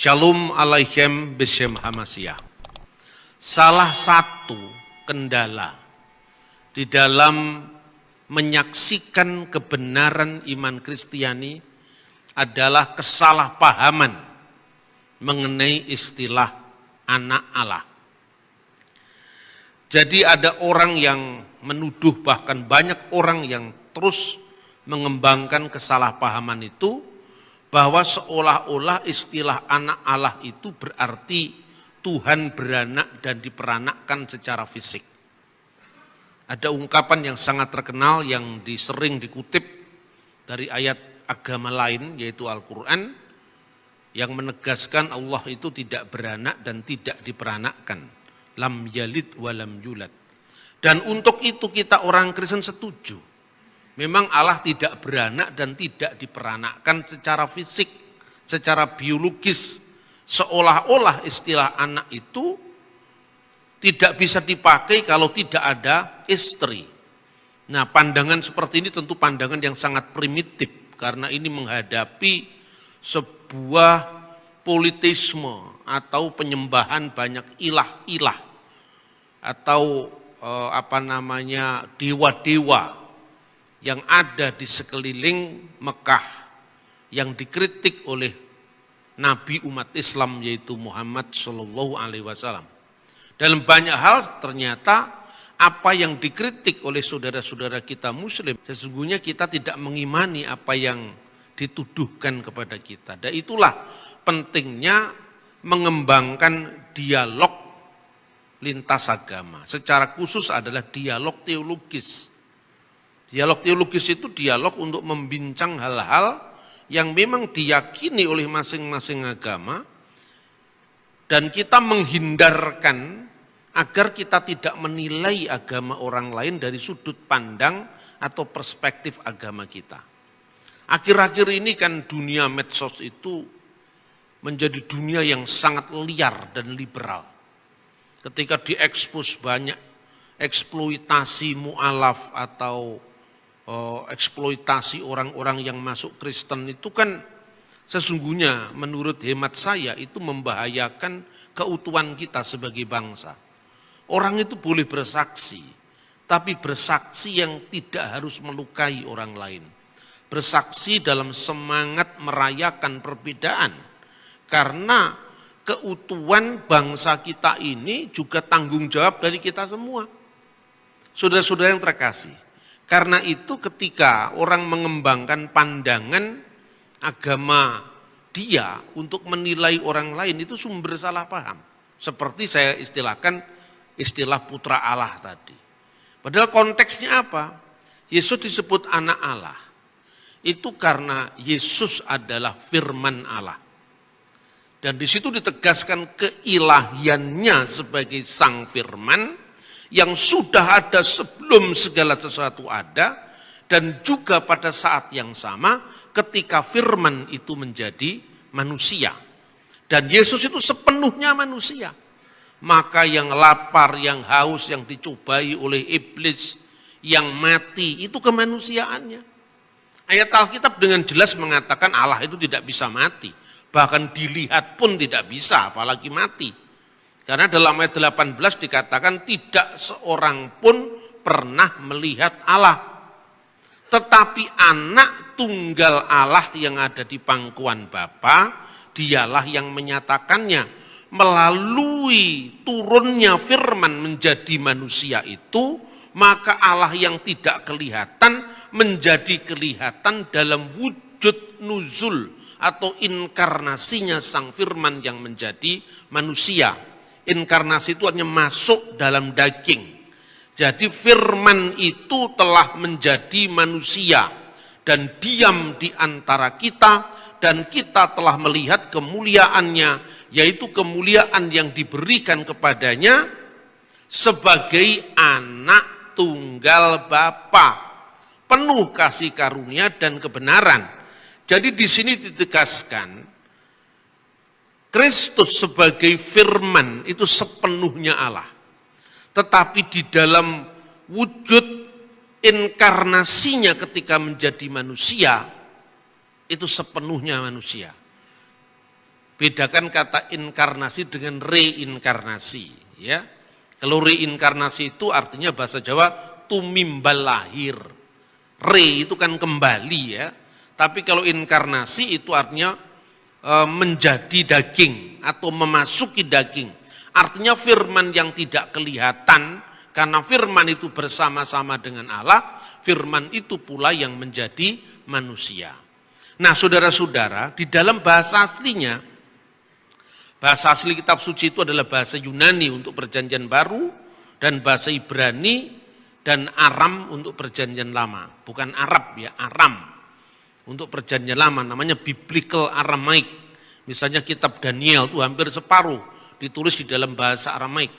Shalom Aleichem Beshem Hamasiyah. Salah satu kendala di dalam menyaksikan kebenaran iman Kristiani adalah kesalahpahaman mengenai istilah anak Allah. Jadi ada orang yang menuduh, bahkan banyak orang yang terus mengembangkan kesalahpahaman itu, bahwa seolah-olah istilah anak Allah itu berarti Tuhan beranak dan diperanakkan secara fisik. Ada ungkapan yang sangat terkenal yang sering dikutip dari ayat agama lain, yaitu Al-Quran, yang menegaskan Allah itu tidak beranak dan tidak diperanakkan. Lam yalid wa lam yulad. Dan untuk itu kita orang Kristen setuju. Memang Allah tidak beranak dan tidak diperanakkan secara fisik, secara biologis. Seolah-olah istilah anak itu tidak bisa dipakai kalau tidak ada istri. Nah, pandangan seperti ini tentu pandangan yang sangat primitif, karena ini menghadapi sebuah politisme atau penyembahan banyak ilah-ilah atau dewa-dewa yang ada di sekeliling Mekah yang dikritik oleh Nabi umat Islam yaitu Muhammad Shallallahu Alaihi Wasallam. Dalam banyak hal ternyata apa yang dikritik oleh saudara-saudara kita Muslim, sesungguhnya kita tidak mengimani apa yang dituduhkan kepada kita. Dan itulah pentingnya mengembangkan dialog lintas agama. Secara khusus adalah dialog teologis. Dialog teologis itu dialog untuk membincang hal-hal yang memang diyakini oleh masing-masing agama, dan kita menghindarkan agar kita tidak menilai agama orang lain dari sudut pandang atau perspektif agama kita. Akhir-akhir ini kan dunia medsos itu menjadi dunia yang sangat liar dan liberal. Ketika diekspos banyak eksploitasi mu'alaf atau eksploitasi orang-orang yang masuk Kristen, itu kan sesungguhnya menurut hemat saya itu membahayakan keutuhan kita sebagai bangsa. Orang itu boleh bersaksi, tapi bersaksi yang tidak harus melukai orang lain. Bersaksi dalam semangat merayakan perbedaan, karena keutuhan bangsa kita ini juga tanggung jawab dari kita semua. Saudara-saudara yang terkasih, karena itu ketika orang mengembangkan pandangan agama dia untuk menilai orang lain, itu sumber salah paham. Seperti saya istilahkan istilah putra Allah tadi. Padahal konteksnya apa? Yesus disebut anak Allah. Itu karena Yesus adalah firman Allah. Dan di situ ditegaskan keilahiannya sebagai sang firman yang sudah ada sebelum segala sesuatu ada, dan juga pada saat yang sama ketika firman itu menjadi manusia. Dan Yesus itu sepenuhnya manusia. Maka yang lapar, yang haus, yang dicobai oleh iblis, yang mati, itu kemanusiaannya. Ayat Alkitab dengan jelas mengatakan Allah itu tidak bisa mati. Bahkan dilihat pun tidak bisa, apalagi mati. Karena dalam ayat 18 dikatakan tidak seorang pun pernah melihat Allah. Tetapi anak tunggal Allah yang ada di pangkuan Bapa, dialah yang menyatakannya. Melalui turunnya firman menjadi manusia itu, maka Allah yang tidak kelihatan menjadi kelihatan dalam wujud nuzul atau inkarnasinya sang firman yang menjadi manusia. Inkarnasi itu hanya masuk dalam daging. Jadi firman itu telah menjadi manusia dan diam di antara kita, dan kita telah melihat kemuliaannya, yaitu kemuliaan yang diberikan kepadanya sebagai anak tunggal Bapa, penuh kasih karunia dan kebenaran. Jadi di sini ditegaskan Kristus sebagai firman itu sepenuhnya Allah. Tetapi di dalam wujud inkarnasinya ketika menjadi manusia, itu sepenuhnya manusia. Bedakan kata inkarnasi dengan reinkarnasi, ya. Kalau reinkarnasi itu artinya bahasa Jawa tumimbal lahir. Re itu kan kembali, ya. Tapi kalau inkarnasi itu artinya menjadi daging atau memasuki daging. Artinya firman yang tidak kelihatan, karena firman itu bersama-sama dengan Allah, firman itu pula yang menjadi manusia. Nah, saudara-saudara, di dalam bahasa aslinya, bahasa asli kitab suci itu adalah bahasa Yunani untuk perjanjian baru, dan bahasa Ibrani dan Aram untuk perjanjian lama. Bukan Arab ya, Aram. Untuk perjanjian lama namanya Biblical Aramaik. Misalnya kitab Daniel itu hampir separuh ditulis di dalam bahasa Aramaik.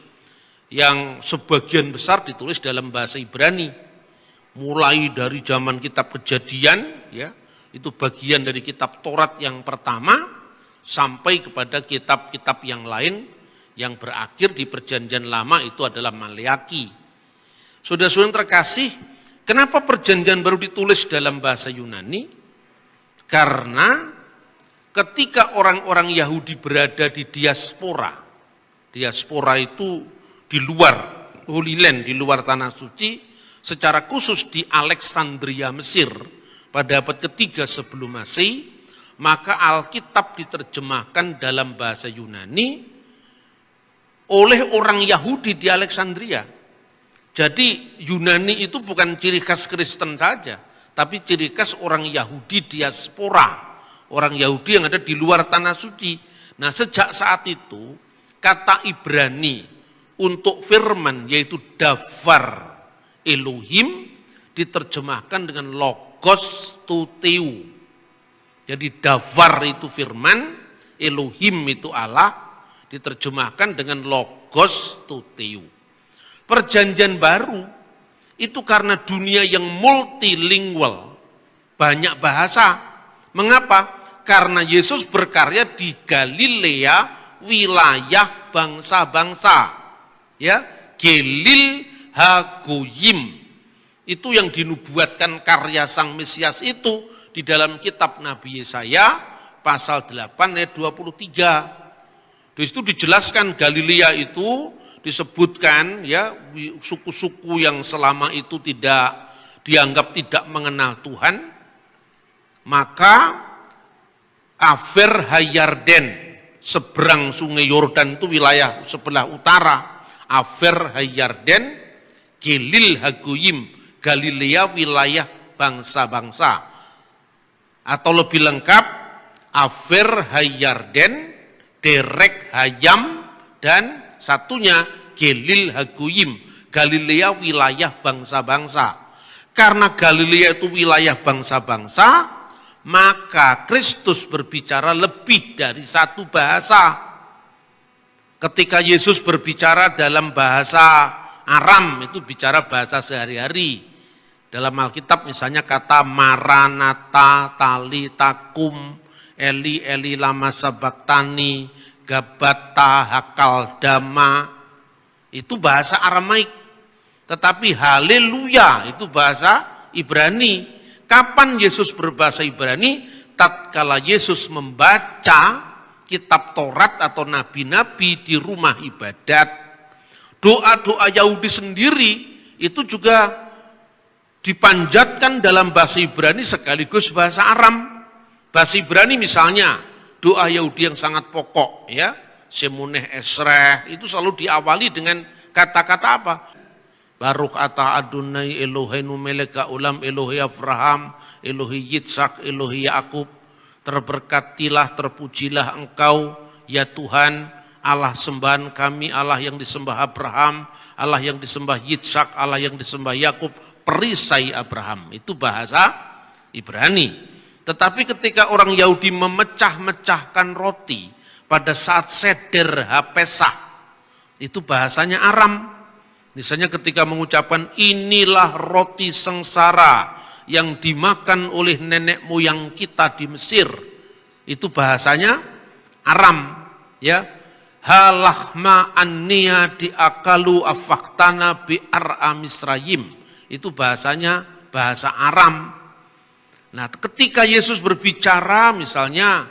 Yang sebagian besar ditulis dalam bahasa Ibrani. Mulai dari zaman kitab Kejadian, ya, itu bagian dari kitab Taurat yang pertama, sampai kepada kitab-kitab yang lain yang berakhir di perjanjian lama itu adalah Maleaki. Saudara-saudara terkasih, kenapa perjanjian baru ditulis dalam bahasa Yunani? Karena ketika orang-orang Yahudi berada di diaspora itu di luar Holy Land, di luar Tanah Suci, secara khusus di Alexandria, Mesir, pada abad ketiga sebelum Masehi, maka Alkitab diterjemahkan dalam bahasa Yunani oleh orang Yahudi di Alexandria. Jadi Yunani itu bukan ciri khas Kristen saja, tapi ciri khas orang Yahudi diaspora, orang Yahudi yang ada di luar Tanah Suci. Nah, sejak saat itu, kata Ibrani untuk firman, yaitu davar Elohim, diterjemahkan dengan logos tuteu. Jadi davar itu firman, Elohim itu Allah, diterjemahkan dengan logos tuteu. Perjanjian baru itu karena dunia yang multilingual, banyak bahasa. Mengapa? Karena Yesus berkarya di Galilea, wilayah bangsa-bangsa. Ya, Gelil Hagoyim. Itu yang dinubuatkan karya Sang Mesias itu di dalam kitab Nabi Yesaya pasal 8 ayat 23. Di situ dijelaskan Galilea itu disebutkan, ya, suku-suku yang selama itu dianggap tidak mengenal Tuhan, maka Afer Hayarden, seberang sungai Yordan itu wilayah sebelah utara, Afer Hayarden, Gelil Hagoyim, Galilea wilayah bangsa-bangsa, atau lebih lengkap Afer Hayarden, Derek Hayam, dan satunya Gelil Hagoyim, Galilea wilayah bangsa-bangsa. Karena Galilea itu wilayah bangsa-bangsa, maka Kristus berbicara lebih dari satu bahasa. Ketika Yesus berbicara dalam bahasa Aram, itu bicara bahasa sehari-hari. Dalam Alkitab misalnya kata Maranatha, Talitakum, Eli Eli lama sabaktani, Gabata, Hakal Dama, itu bahasa Aramaik. Tetapi haleluya itu bahasa Ibrani. Kapan Yesus berbahasa Ibrani? Tatkala Yesus membaca kitab Taurat atau nabi-nabi di rumah ibadat. Doa-doa Yahudi sendiri itu juga dipanjatkan dalam bahasa Ibrani sekaligus bahasa Aram. Bahasa Ibrani misalnya, doa Yahudi yang sangat pokok, ya, Semuneh Esreh, itu selalu diawali dengan kata-kata apa? Baruch atah Adonai Eloheinu melek ha'olam Elohe Abraham, Elohe Yitzhak, Elohe Yakub. Terberkatilah, terpujilah Engkau, ya Tuhan, Allah sembahan kami, Allah yang disembah Abraham, Allah yang disembah Yitzhak, Allah yang disembah Yakub, perisai Abraham. Itu bahasa Ibrani. Tetapi ketika orang Yahudi memecah-mecahkan roti pada saat seder Pesah, itu bahasanya Aram. Misalnya ketika mengucapkan inilah roti sengsara yang dimakan oleh nenek moyang kita di Mesir, itu bahasanya Aram, ya. Halahma anniya diakalu afaktana bi'ar'a Misrayim, itu bahasanya bahasa Aram. Nah, ketika Yesus berbicara misalnya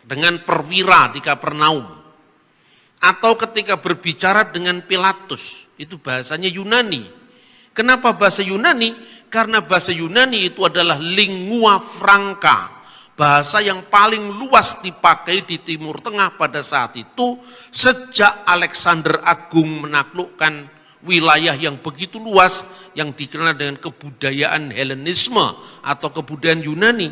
dengan perwira di Kapernaum, atau ketika berbicara dengan Pilatus, itu bahasanya Yunani. Kenapa bahasa Yunani? Karena bahasa Yunani itu adalah lingua franca, bahasa yang paling luas dipakai di Timur Tengah pada saat itu, sejak Alexander Agung menaklukkan wilayah yang begitu luas yang dikenal dengan kebudayaan Helenisme atau kebudayaan Yunani.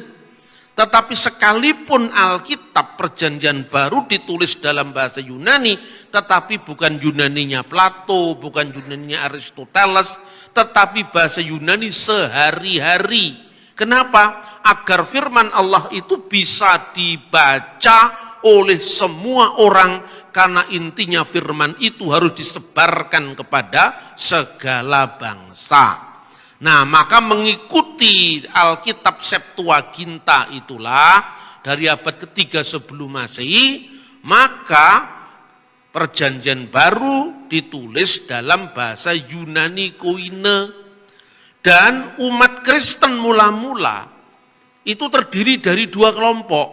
Tetapi sekalipun Alkitab Perjanjian Baru ditulis dalam bahasa Yunani, tetapi bukan Yunaninya Plato, bukan Yunaninya Aristoteles, tetapi bahasa Yunani sehari-hari. Kenapa? Agar firman Allah itu bisa dibaca oleh semua orang, karena intinya firman itu harus disebarkan kepada segala bangsa. Nah, maka mengikuti Alkitab Septuaginta itulah dari abad ketiga sebelum Masehi, maka Perjanjian Baru ditulis dalam bahasa Yunani Koine. Dan umat Kristen mula-mula itu terdiri dari dua kelompok.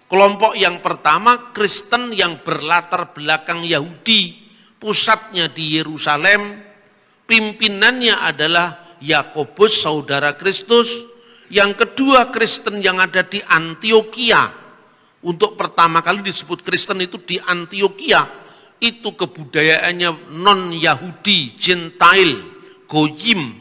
Kelompok yang pertama Kristen yang berlatar belakang Yahudi, pusatnya di Yerusalem, pimpinannya adalah Yakobus saudara Kristus. Yang kedua Kristen yang ada di Antioquia. Untuk pertama kali disebut Kristen itu di Antioquia, itu kebudayaannya non-Yahudi, Gentile, Goyim.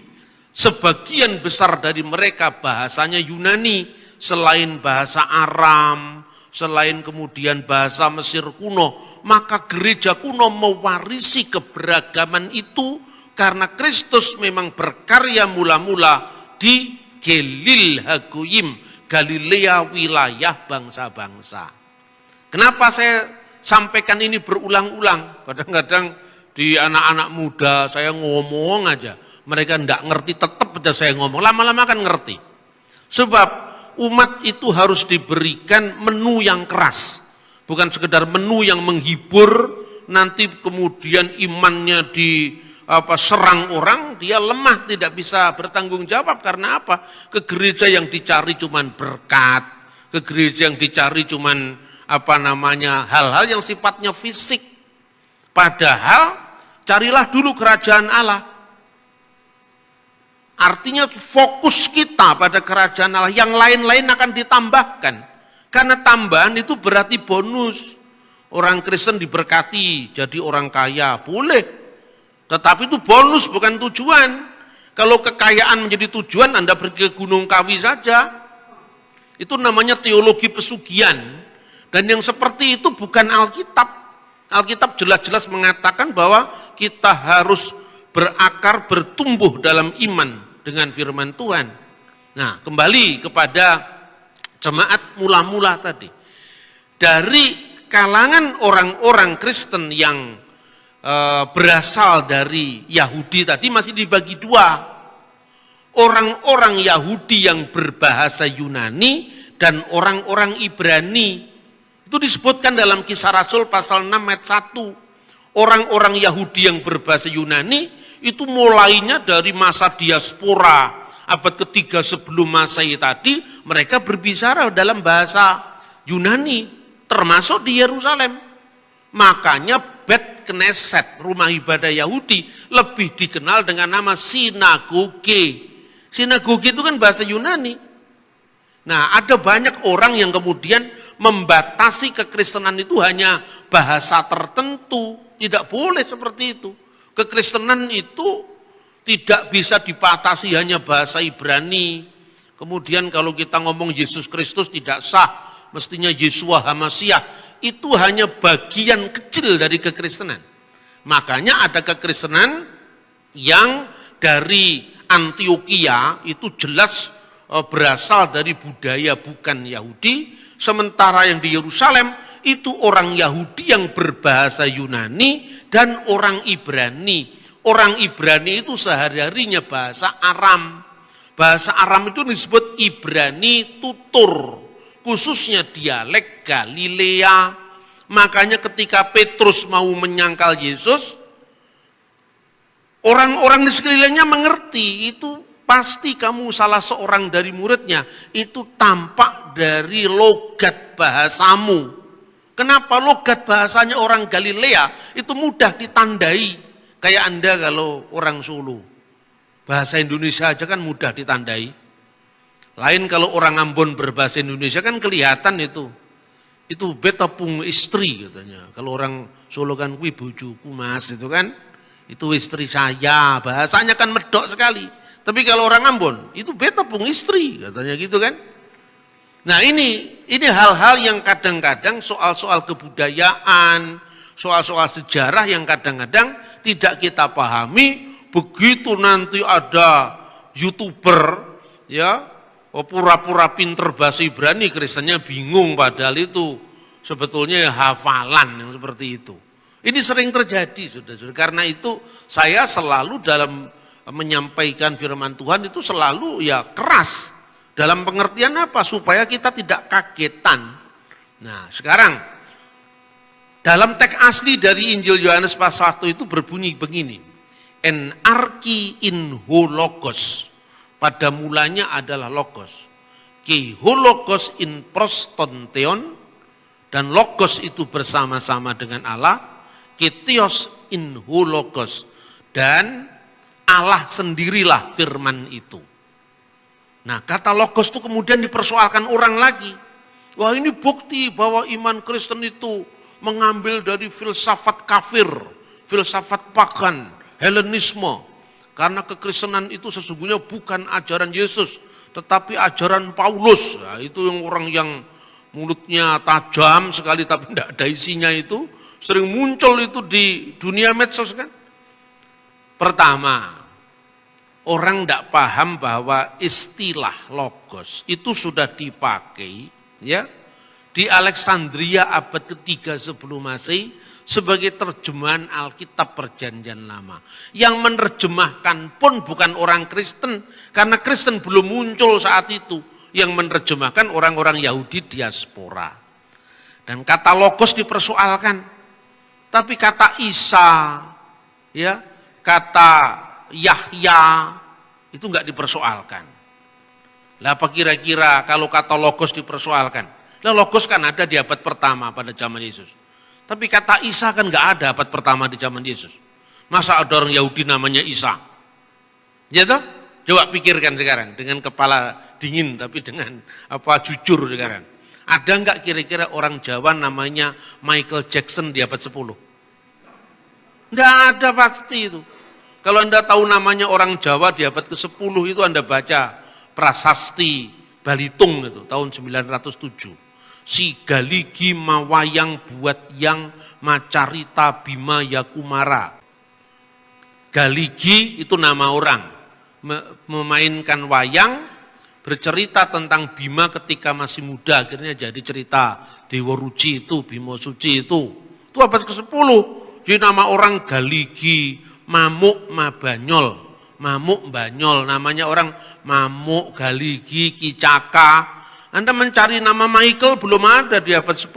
Sebagian besar dari mereka bahasanya Yunani, selain bahasa Aram, selain kemudian bahasa Mesir kuno. Maka gereja kuno mewarisi keberagaman itu, karena Kristus memang berkarya mula-mula di Galil Hagoyim, Galilea, wilayah bangsa-bangsa. Kenapa saya sampaikan ini berulang-ulang? Kadang-kadang di anak-anak muda saya ngomong aja, mereka enggak ngerti, tetap aja saya ngomong, lama-lama kan ngerti. Sebab umat itu harus diberikan menu yang keras, bukan sekedar menu yang menghibur, nanti kemudian imannya serang orang, dia lemah, tidak bisa bertanggung jawab. Karena apa? Ke gereja yang dicari cuman berkat, ke gereja yang dicari cuman hal-hal yang sifatnya fisik. Padahal carilah dulu kerajaan Allah. Artinya fokus kita pada kerajaan Allah, yang lain-lain akan ditambahkan. Karena tambahan itu berarti bonus. Orang Kristen diberkati jadi orang kaya, boleh. Tetapi itu bonus, bukan tujuan. Kalau kekayaan menjadi tujuan, Anda pergi ke Gunung Kawi saja. Itu namanya teologi pesugihan. Dan yang seperti itu bukan Alkitab. Alkitab jelas-jelas mengatakan bahwa kita harus berakar, bertumbuh dalam iman dengan firman Tuhan. Nah, kembali kepada jemaat mula-mula tadi. Dari kalangan orang-orang Kristen yang berasal dari Yahudi tadi masih dibagi dua. Orang-orang Yahudi yang berbahasa Yunani dan orang-orang Ibrani. Itu disebutkan dalam Kisah Rasul pasal 6 ayat 1. Orang-orang Yahudi yang berbahasa Yunani itu mulainya dari masa diaspora abad ketiga sebelum Masehi tadi, mereka berbicara dalam bahasa Yunani, termasuk di Yerusalem. Makanya Bet Knesset, rumah ibadah Yahudi, lebih dikenal dengan nama sinagoge. Sinagoge itu kan bahasa Yunani. Nah, ada banyak orang yang kemudian membatasi kekristenan itu hanya bahasa tertentu. Tidak boleh seperti itu. Kekristenan itu tidak bisa dibatasi hanya bahasa Ibrani. Kemudian kalau kita ngomong Yesus Kristus tidak sah, mestinya Yeshua HaMasyiah. Itu hanya bagian kecil dari kekristenan. Makanya ada kekristenan yang dari Antioquia itu jelas berasal dari budaya bukan Yahudi, sementara yang di Yerusalem itu orang Yahudi yang berbahasa Yunani dan orang Ibrani. Orang Ibrani itu sehari-harinya bahasa Aram. Bahasa Aram itu disebut Ibrani tutur, khususnya dialek Galilea. Makanya ketika Petrus mau menyangkal Yesus, orang-orang di sekelilingnya mengerti itu pasti kamu salah seorang dari muridnya, itu tampak dari logat bahasamu. Kenapa? Logat bahasanya orang Galilea itu mudah ditandai. Kayak Anda kalau orang Solo, bahasa Indonesia aja kan mudah ditandai. Lain kalau orang Ambon berbahasa Indonesia kan kelihatan itu. Itu beta pung istri katanya. Kalau orang Solo kan kui bojoku mas itu kan. Itu istri saya, bahasanya kan medok sekali. Tapi kalau orang Ambon, itu beta pung istri katanya gitu kan. Nah ini hal-hal yang kadang-kadang soal-soal kebudayaan, soal-soal sejarah yang kadang-kadang tidak kita pahami. Begitu nanti ada YouTuber ya pura-pura pinter bahasa Ibrani, Kristennya bingung padahal itu sebetulnya hafalan yang seperti itu. Ini sering terjadi saudara-saudara. Karena itu saya selalu dalam menyampaikan firman Tuhan itu selalu ya keras. Dalam pengertian apa? Supaya kita tidak kagetan. Nah sekarang dalam teks asli dari Injil Yohanes pasal 1 itu berbunyi begini. En arki in ho logos. Pada mulanya adalah logos. Ki ho logos in prostonteon. Dan logos itu bersama-sama dengan Allah. Ki theos in ho logos. Dan Allah sendirilah firman itu. Nah kata logos itu kemudian dipersoalkan orang lagi. Wah ini bukti bahwa iman Kristen itu mengambil dari filsafat kafir, filsafat pagan, Helenisme. Karena kekristenan itu sesungguhnya bukan ajaran Yesus, tetapi ajaran Paulus. Nah, itu yang orang yang mulutnya tajam sekali tapi tidak ada isinya itu, sering muncul itu di dunia medsos kan. Pertama, orang tidak paham bahwa istilah logos itu sudah dipakai ya di Alexandria abad ketiga sebelum Masehi sebagai terjemahan Alkitab Perjanjian Lama. Yang menerjemahkan pun bukan orang Kristen, karena Kristen belum muncul saat itu. Yang menerjemahkan orang-orang Yahudi diaspora. Dan kata logos dipersoalkan. Tapi kata Isa, ya, kata Yahya itu enggak dipersoalkan. Lah apa kira-kira kalau kata logos dipersoalkan? Lah logos kan ada di abad pertama pada zaman Yesus. Tapi kata Isa kan enggak ada abad pertama di zaman Yesus. Masa ada orang Yahudi namanya Isa? Ya toh? Coba pikirkan sekarang dengan kepala dingin tapi dengan jujur sekarang. Ada enggak kira-kira orang Jawa namanya Michael Jackson di abad 10? Enggak ada pasti itu. Kalau Anda tahu namanya orang Jawa di abad ke-10 itu Anda baca prasasti Balitung itu tahun 907. Si Galigi mawayang buat yang macarita Bima Yakumara. Galigi itu nama orang, memainkan wayang, bercerita tentang Bima ketika masih muda, akhirnya jadi cerita Dewa Ruci itu, Bima Suci itu abad ke-10. Jadi nama orang Galigi, Mamuk Mabanyol, Mamuk Banyol, namanya orang Mamuk, Galigi, Kicaka. Anda mencari nama Michael belum ada di abad 10.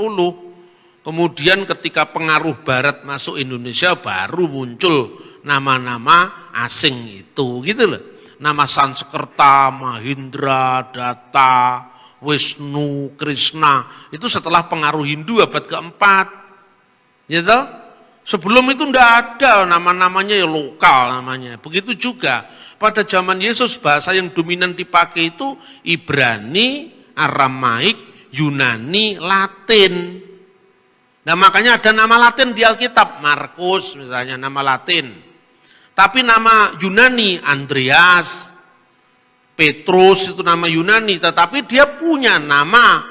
Kemudian ketika pengaruh barat masuk Indonesia baru muncul nama-nama asing itu gitu loh. Nama Sanskerta, Mahindra, Datta, Wisnu, Krishna itu setelah pengaruh Hindu abad keempat. Gitu? Sebelum itu enggak ada nama-namanya ya lokal namanya. Begitu juga pada zaman Yesus bahasa yang dominan dipakai itu Ibrani, Aramaik, Yunani, Latin. Nah makanya ada nama Latin di Alkitab, Markus misalnya nama Latin. Tapi nama Yunani, Andreas, Petrus itu nama Yunani. Tetapi dia punya nama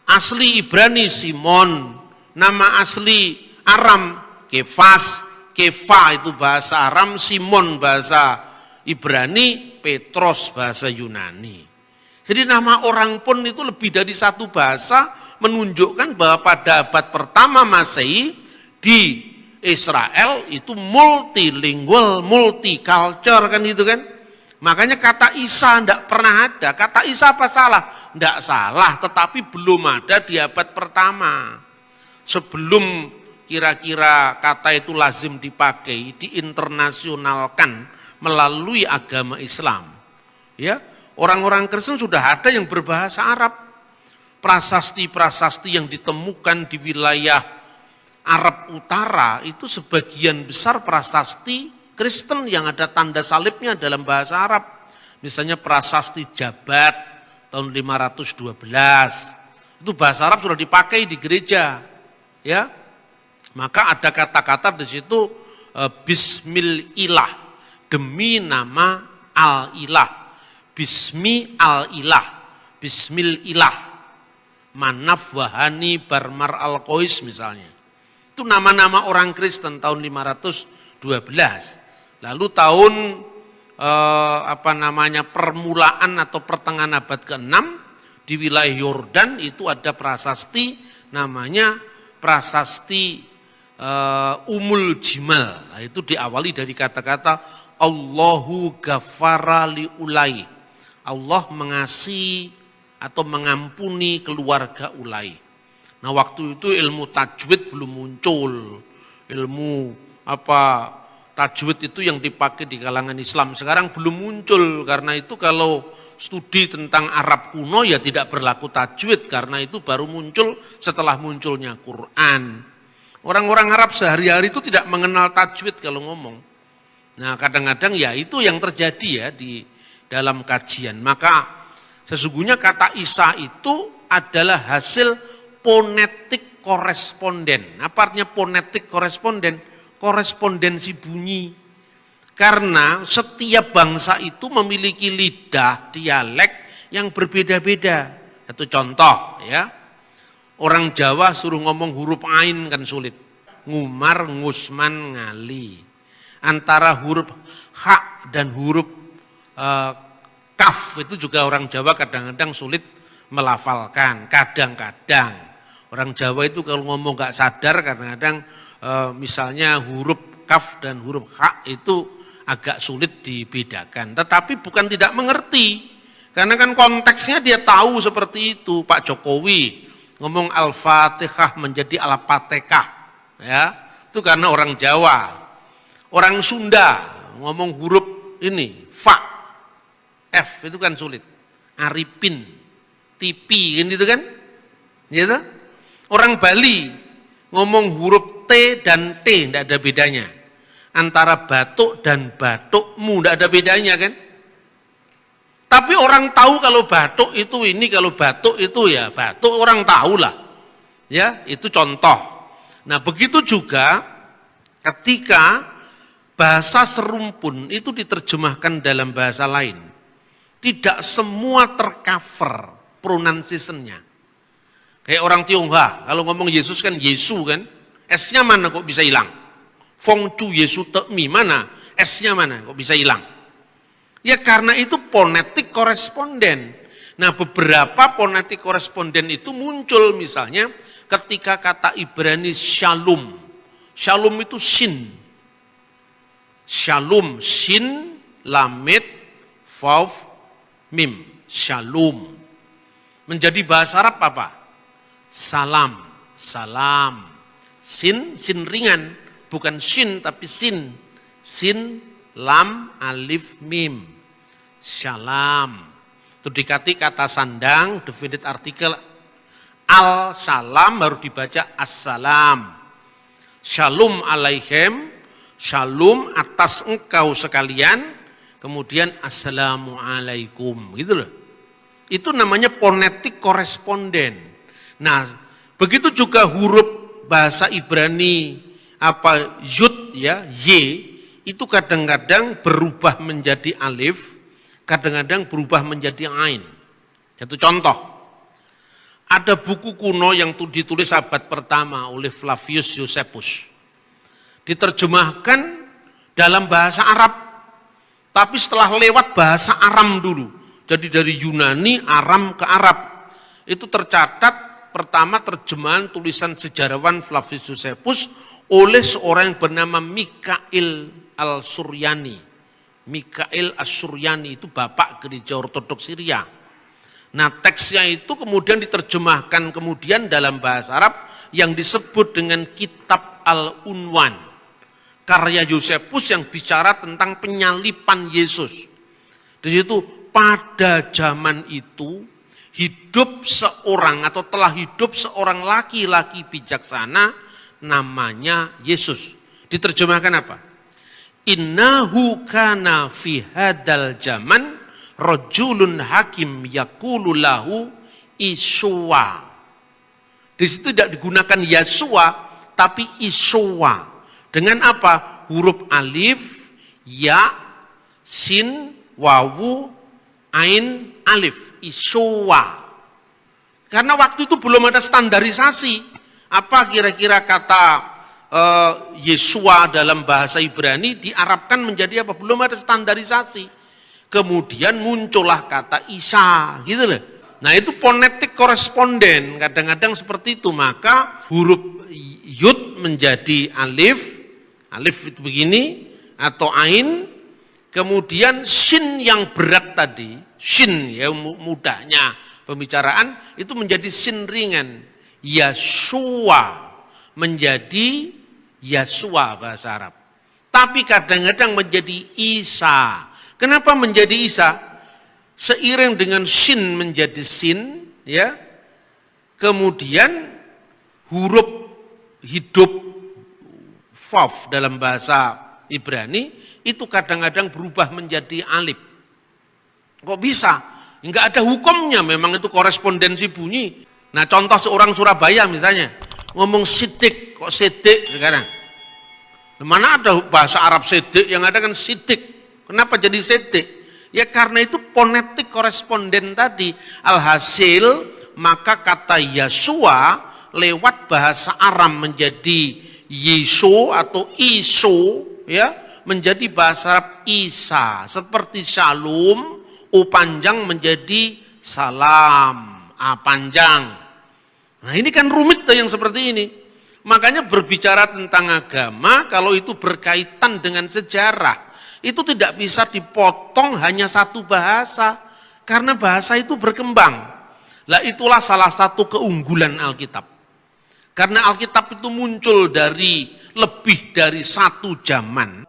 asli Ibrani, Simon. Nama asli Aram, Kefas. Kefa itu bahasa Aram, Simon bahasa Ibrani, Petros bahasa Yunani. Jadi nama orang pun itu lebih dari satu bahasa, menunjukkan bahwa pada abad pertama Masehi di Israel itu multilingual, multicultural kan itu kan. Makanya kata Isa tidak pernah ada. Kata Isa apa salah? Tidak salah, tetapi belum ada di abad pertama. Sebelum kira-kira kata itu lazim dipakai, diinternasionalkan melalui agama Islam. Ya, orang-orang Kristen sudah ada yang berbahasa Arab. Prasasti-prasasti yang ditemukan di wilayah Arab Utara itu sebagian besar prasasti Kristen yang ada tanda salibnya dalam bahasa Arab. Misalnya prasasti Jabat tahun 512. Itu bahasa Arab sudah dipakai di gereja. Ya. Maka ada kata-kata di situ Bismillah, demi nama Al-Ilah. Bismi Al-Ilah, Bismillah. Manaf Wahani Barmar Al-Qois misalnya. Itu nama-nama orang Kristen tahun 512. Lalu tahun permulaan atau pertengahan abad ke-6 di wilayah Yordan itu ada prasasti namanya prasasti Umul Jimal. Nah, itu diawali dari kata-kata Allahu ghafara li ulai. Allah mengasihi atau mengampuni keluarga Ulai. Nah, waktu itu ilmu tajwid belum muncul. Ilmu tajwid itu yang dipakai di kalangan Islam sekarang belum muncul. Karena itu kalau studi tentang Arab kuno ya tidak berlaku tajwid, karena itu baru muncul setelah munculnya Quran. Orang-orang Arab sehari-hari itu tidak mengenal tajwid kalau ngomong. Nah, kadang-kadang ya itu yang terjadi ya di dalam kajian. Maka sesungguhnya kata Isa itu adalah hasil ponetik koresponden. Apa artinya ponetik koresponden? Korespondensi bunyi. Karena setiap bangsa itu memiliki lidah, dialek yang berbeda-beda. Satu contoh ya. Orang Jawa suruh ngomong huruf ain kan sulit. Ngumar, ngusman, ngali. Antara huruf ha dan huruf kaf itu juga orang Jawa kadang-kadang sulit melafalkan. Kadang-kadang orang Jawa itu kalau ngomong gak sadar kadang-kadang misalnya huruf kaf dan huruf ha itu agak sulit dibedakan. Tetapi bukan tidak mengerti. Karena kan konteksnya dia tahu seperti itu. Pak Jokowi ngomong Al-Fatihah menjadi Al-Fatihah. Ya, itu karena orang Jawa. Orang Sunda ngomong huruf ini, fa. F itu kan sulit. Arifin, tipi kan gitu kan? Gitu? Orang Bali ngomong huruf T dan T tidak ada bedanya. Antara batuk dan batukmu tidak ada bedanya kan? Tapi orang tahu kalau batuk itu ini, kalau batuk itu ya batuk, orang tahu lah. Ya, itu contoh. Nah, begitu juga ketika bahasa serumpun itu diterjemahkan dalam bahasa lain. Tidak semua tercover pronunciation-nya. Kayak orang Tionghoa, kalau ngomong Yesus kan Yesu kan, S-nya mana kok bisa hilang? Fong Chu Yesu Tekmi mana? S-nya mana kok bisa hilang? Ya karena itu ponetik koresponden. Nah, beberapa ponetik koresponden itu muncul misalnya ketika kata Ibrani shalom. Shalom itu sin. Shalom, sin, lamed, vav, mim, shalom. Menjadi bahasa Arab apa? Salam, salam. Sin ringan, bukan shin tapi sin. Sin, lam, alif, mim. Shalom. Itu dikati kata sandang, definite artikel al-salam baru dibaca assalam. Shalom alaihim, shalom atas engkau sekalian. Kemudian assalamualaikum gitu loh. Itu namanya ponetik koresponden. Nah, begitu juga huruf bahasa Ibrani yud ya, y itu kadang-kadang berubah menjadi alif, kadang-kadang berubah menjadi ain. Satu contoh. Ada buku kuno yang ditulis abad pertama oleh Flavius Josephus. Diterjemahkan dalam bahasa Arab. Tapi setelah lewat bahasa Aram dulu, jadi dari Yunani, Aram ke Arab, itu tercatat pertama terjemahan tulisan sejarawan Flavius Josephus oleh seorang yang bernama Mikail Al-Suryani. Mikail As-Suryani itu bapak gereja ortodoks Syria. Nah, teksnya itu kemudian diterjemahkan kemudian dalam bahasa Arab yang disebut dengan Kitab Al-Unwan. Karya Josephus yang bicara tentang penyalipan Yesus. Di situ pada zaman itu hidup seorang atau telah hidup seorang laki-laki bijaksana namanya Yesus. Diterjemahkan apa? Innahu kana fi hadal zaman rajulun hakim yaqulu lahu Iswa. Di situ tidak digunakan Yasua tapi Iswa. Dengan apa? Huruf alif, ya, sin, wawu, ain, alif, Iswa. Karena waktu itu belum ada standarisasi. Apa kira-kira kata Yesua dalam bahasa Ibrani diarabkan menjadi apa? Belum ada standarisasi. Kemudian muncullah kata Isa, gitu loh. Nah itu fonetik koresponden, kadang-kadang seperti itu. Maka huruf yud menjadi alif, alif itu begini, atau ain, kemudian shin yang berat tadi, shin ya mudahnya pembicaraan, itu menjadi shin ringan, Yasua menjadi Yasua bahasa Arab. Tapi kadang-kadang menjadi Isa. Kenapa menjadi Isa? Seiring dengan shin menjadi sin, ya. Kemudian huruf hidup vav dalam bahasa Ibrani itu kadang-kadang berubah menjadi alif. Kok bisa? Enggak ada hukumnya, memang itu korespondensi bunyi. Nah, contoh seorang Surabaya misalnya ngomong sidik, kok sidik sekarang? Mana ada bahasa Arab sidik, yang ada kan sidik. Kenapa jadi sidik? Ya karena itu fonetik koresponden tadi. Alhasil maka kata Yasua lewat bahasa Aram menjadi Yesu atau Iso, ya, menjadi bahasa Arab Isa. Seperti Shalom, O panjang menjadi Salam, A panjang. Nah ini kan rumit tuh yang seperti ini. Makanya berbicara tentang agama kalau itu berkaitan dengan sejarah, itu tidak bisa dipotong hanya satu bahasa, karena bahasa itu berkembang. Lah itulah salah satu keunggulan Alkitab. Karena Alkitab itu muncul dari lebih dari satu zaman,